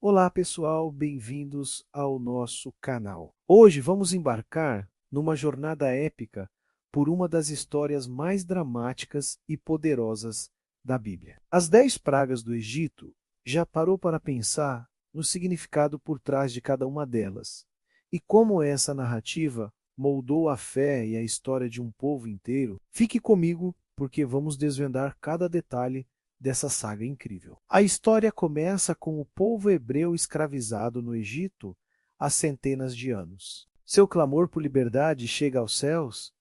Olá pessoal, bem-vindos ao nosso canal. Hoje vamos embarcar numa jornada épica por uma das histórias mais dramáticas e poderosas da Bíblia. As 10 pragas do Egito. Já parou para pensar no significado por trás de cada uma delas e como essa narrativa moldou a fé e a história de um povo inteiro? Fique comigo porque vamos desvendar cada detalhe dessa saga incrível. A história começa com o povo hebreu escravizado no Egito há centenas de anos. Seu clamor por liberdade chega aos céus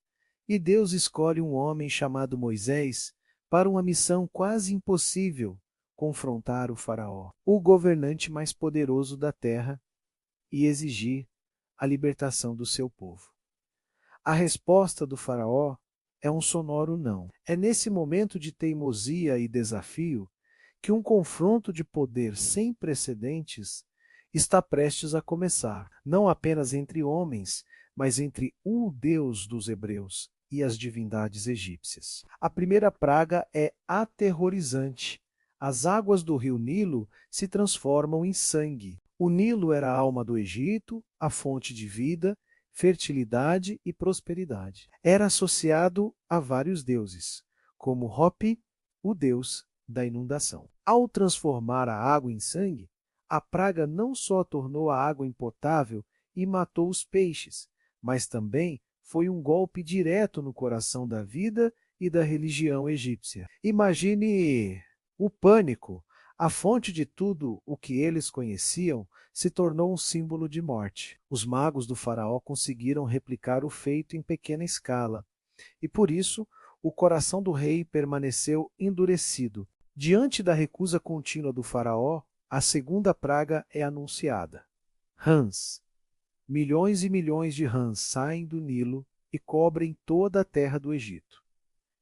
e Deus escolhe um homem chamado Moisés para uma missão quase impossível: confrontar o faraó, o governante mais poderoso da terra, e exigir a libertação do seu povo. A resposta do faraó é um sonoro não. É nesse momento de teimosia e desafio que um confronto de poder sem precedentes está prestes a começar, não apenas entre homens, mas entre o Deus dos hebreus e as divindades egípcias. A primeira praga é aterrorizante. As águas do rio Nilo se transformam em sangue. O Nilo era a alma do Egito, a fonte de vida, fertilidade e prosperidade. Era associado a vários deuses, como Hopi, o deus da inundação. Ao transformar a água em sangue, a praga não só tornou a água impotável e matou os peixes, mas também foi um golpe direto no coração da vida e da religião egípcia. Imagine o pânico. A fonte de tudo o que eles conheciam se tornou um símbolo de morte. Os magos do faraó conseguiram replicar o feito em pequena escala, e por isso o coração do rei permaneceu endurecido. Diante da recusa contínua do faraó, a segunda praga é anunciada. Rãs. Milhões e milhões de rãs saem do Nilo e cobrem toda a terra do Egito.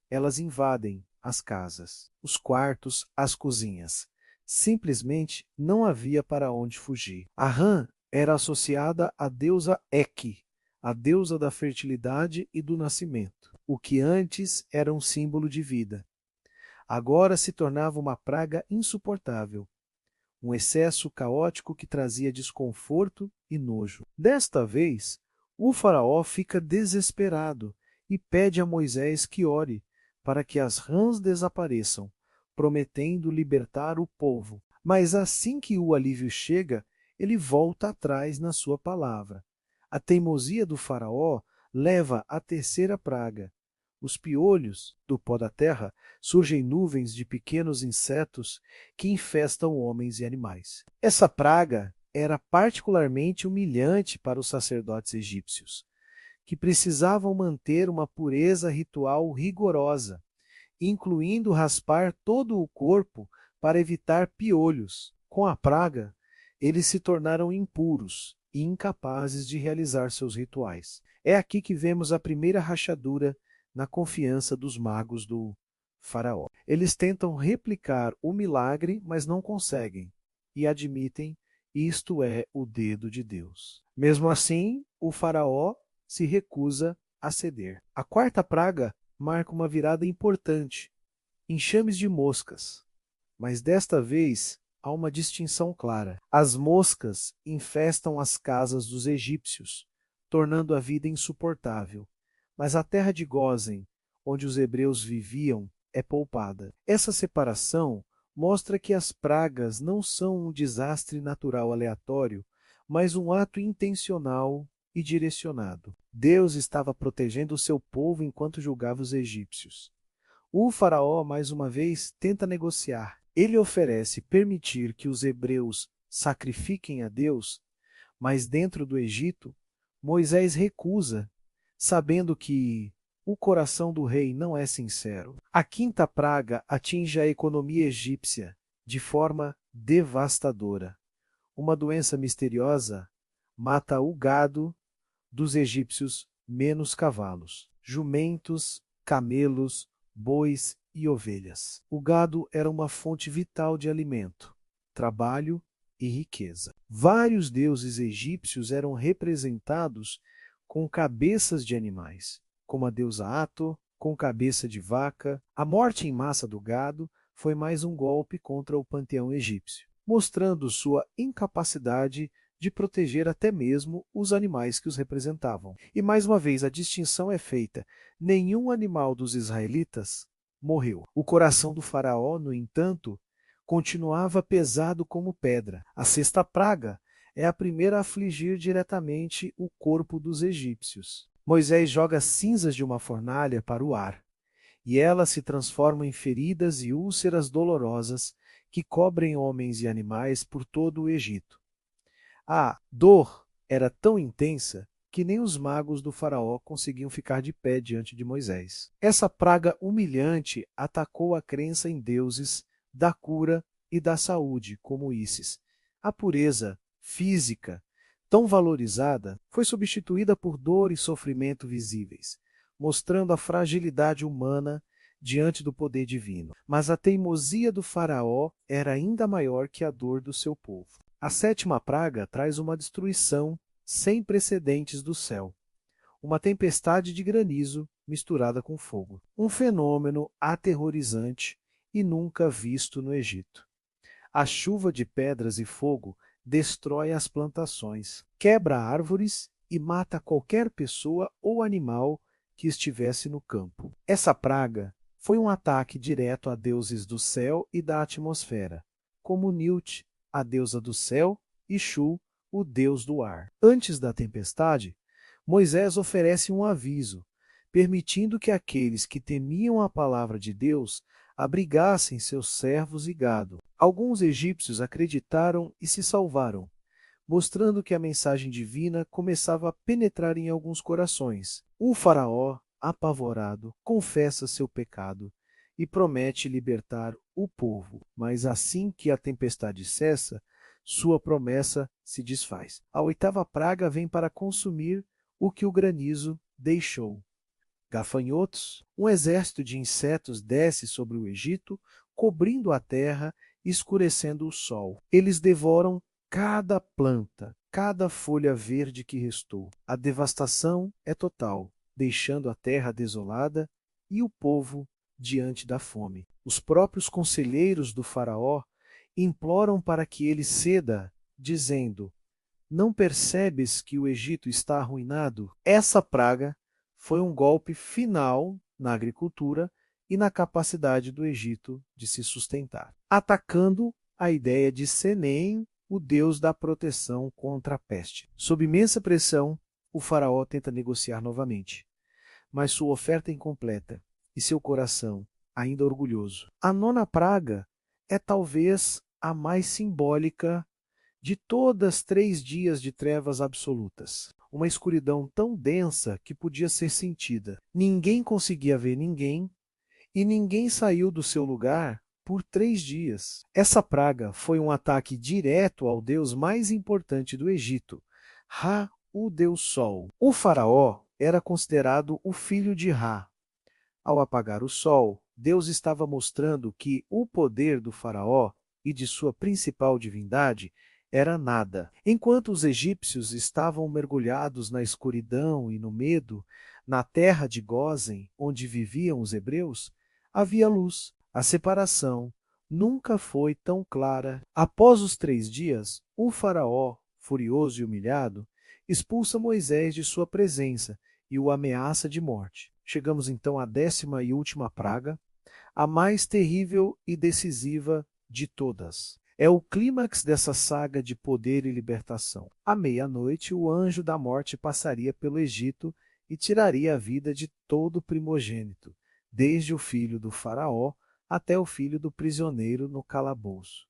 Elas invadem as casas, os quartos, as cozinhas. Simplesmente não havia para onde fugir. A rã era associada à deusa Eki, a deusa da fertilidade e do nascimento, o que antes era um símbolo de vida. Agora se tornava uma praga insuportável, um excesso caótico que trazia desconforto e nojo. Desta vez, o faraó fica desesperado e pede a Moisés que ore para que as rãs desapareçam, prometendo libertar o povo. Mas assim que o alívio chega, ele volta atrás na sua palavra. A teimosia do faraó leva à terceira praga. Os piolhos do pó da terra surgem nuvens de pequenos insetos que infestam homens e animais. Essa praga era particularmente humilhante para os sacerdotes egípcios, que precisavam manter uma pureza ritual rigorosa, incluindo raspar todo o corpo para evitar piolhos. Com a praga, eles se tornaram impuros e incapazes de realizar seus rituais. É aqui que vemos a primeira rachadura na confiança dos magos do faraó. Eles tentam replicar o milagre, mas não conseguem, e admitem: isto é o dedo de Deus. Mesmo assim, o faraó se recusa a ceder. A quarta praga marca uma virada importante: enxames de moscas. Mas desta vez há uma distinção clara. As moscas infestam as casas dos egípcios, tornando a vida insuportável. Mas a terra de Gósen, onde os hebreus viviam, é poupada. Essa separação mostra que as pragas não são um desastre natural aleatório, mas um ato intencional e direcionado. Deus estava protegendo o seu povo enquanto julgava os egípcios. O faraó, mais uma vez, tenta negociar. Ele oferece permitir que os hebreus sacrifiquem a Deus, mas dentro do Egito, Moisés recusa, sabendo que o coração do rei não é sincero. A quinta praga atinge a economia egípcia de forma devastadora. Uma doença misteriosa mata o gado dos egípcios, menos cavalos, jumentos, camelos, bois e ovelhas. O gado era uma fonte vital de alimento, trabalho e riqueza. Vários deuses egípcios eram representados com cabeças de animais, como a deusa Ato, com cabeça de vaca. A morte em massa do gado foi mais um golpe contra o panteão egípcio. mostrando sua incapacidade de proteger até mesmo os animais que os representavam. E mais uma vez a distinção é feita: nenhum animal dos israelitas morreu. O coração do faraó, no entanto, continuava pesado como pedra. A sexta praga é a primeira a afligir diretamente o corpo dos egípcios. Moisés joga cinzas de uma fornalha para o ar, e elas se transformam em feridas e úlceras dolorosas que cobrem homens e animais por todo o Egito. A dor era tão intensa que nem os magos do faraó conseguiam ficar de pé diante de Moisés. Essa praga humilhante atacou a crença em deuses da cura e da saúde, como Ísis. A pureza física, tão valorizada, foi substituída por dor e sofrimento visíveis, mostrando a fragilidade humana diante do poder divino. Mas a teimosia do faraó era ainda maior que a dor do seu povo. A sétima praga traz uma destruição sem precedentes do céu, uma tempestade de granizo misturada com fogo, um fenômeno aterrorizante e nunca visto no Egito. A chuva de pedras e fogo destrói as plantações, quebra árvores e mata qualquer pessoa ou animal que estivesse no campo. Essa praga foi um ataque direto a deuses do céu e da atmosfera, como Nut, a deusa do céu, e Shu, o deus do ar. Antes da tempestade, Moisés oferece um aviso, permitindo que aqueles que temiam a palavra de Deus abrigassem seus servos e gado. Alguns egípcios acreditaram e se salvaram, mostrando que a mensagem divina começava a penetrar em alguns corações. O faraó, apavorado, confessa seu pecado e promete libertar o povo, mas assim que a tempestade cessa, sua promessa se desfaz. A oitava praga vem para consumir o que o granizo deixou. Gafanhotos, um exército de insetos desce sobre o Egito, cobrindo a terra e escurecendo o sol. Eles devoram cada planta, cada folha verde que restou. A devastação é total, deixando a terra desolada e o povo diante da fome. Os próprios conselheiros do faraó imploram para que ele ceda, dizendo: não percebes que o Egito está arruinado? Essa praga foi um golpe final na agricultura e na capacidade do Egito de se sustentar, atacando a ideia de Senem, o deus da proteção contra a peste. Sob imensa pressão, o faraó tenta negociar novamente, mas sua oferta é incompleta e seu coração ainda orgulhoso. A nona praga é talvez a mais simbólica de todas 3 dias de trevas absolutas. Uma escuridão tão densa que podia ser sentida. Ninguém conseguia ver ninguém e ninguém saiu do seu lugar por 3 dias. Essa praga foi um ataque direto ao deus mais importante do Egito, Ra, o deus Sol. O faraó era considerado o filho de Ra. Ao apagar o sol, Deus estava mostrando que o poder do faraó e de sua principal divindade era nada. Enquanto os egípcios estavam mergulhados na escuridão e no medo, na terra de Gósen, onde viviam os hebreus, havia luz. A separação nunca foi tão clara. Após os 3 dias, o faraó, furioso e humilhado, expulsa Moisés de sua presença e o ameaça de morte. Chegamos então à 10ª e última praga, a mais terrível e decisiva de todas. É o clímax dessa saga de poder e libertação. À meia-noite, o anjo da morte passaria pelo Egito e tiraria a vida de todo primogênito, desde o filho do faraó até o filho do prisioneiro no calabouço,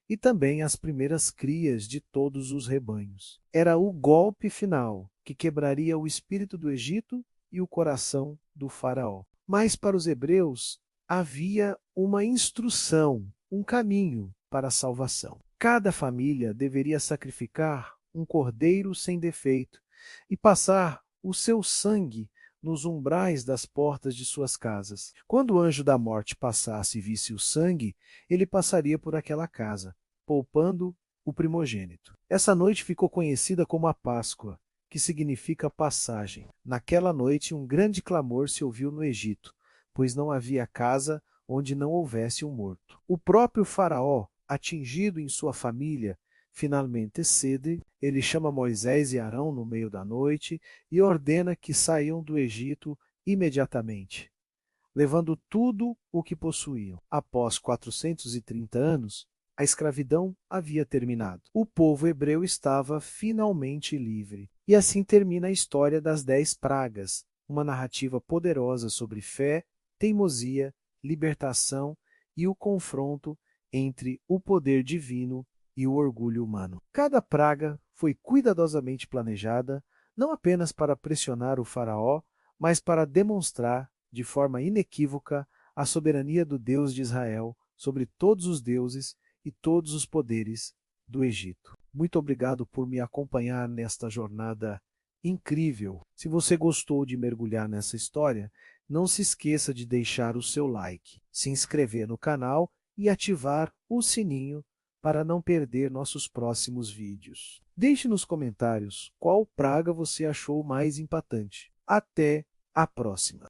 e também as primeiras crias de todos os rebanhos. Era o golpe final que quebraria o espírito do Egito e o coração do faraó. Mas para os hebreus havia uma instrução, um caminho para a salvação. Cada família deveria sacrificar um cordeiro sem defeito e passar o seu sangue nos umbrais das portas de suas casas. Quando o anjo da morte passasse e visse o sangue, ele passaria por aquela casa, poupando o primogênito. Essa noite ficou conhecida como a Páscoa, que significa passagem. Naquela noite, um grande clamor se ouviu no Egito, pois não havia casa onde não houvesse um morto. O próprio faraó Atingido em sua família, finalmente cede, ele chama Moisés e Arão no meio da noite e ordena que saiam do Egito imediatamente, levando tudo o que possuíam. Após 430 anos, a escravidão havia terminado. O povo hebreu estava finalmente livre. E assim termina a história das 10 pragas, uma narrativa poderosa sobre fé, teimosia, libertação e o confronto entre o poder divino e o orgulho humano. Cada praga foi cuidadosamente planejada, não apenas para pressionar o faraó, mas para demonstrar de forma inequívoca a soberania do Deus de Israel sobre todos os deuses e todos os poderes do Egito. Muito obrigado por me acompanhar nesta jornada incrível. Se você gostou de mergulhar nessa história, não se esqueça de deixar o seu like, se inscrever no canal e ativar o sininho para não perder nossos próximos vídeos. Deixe nos comentários qual praga você achou mais impactante. Até a próxima!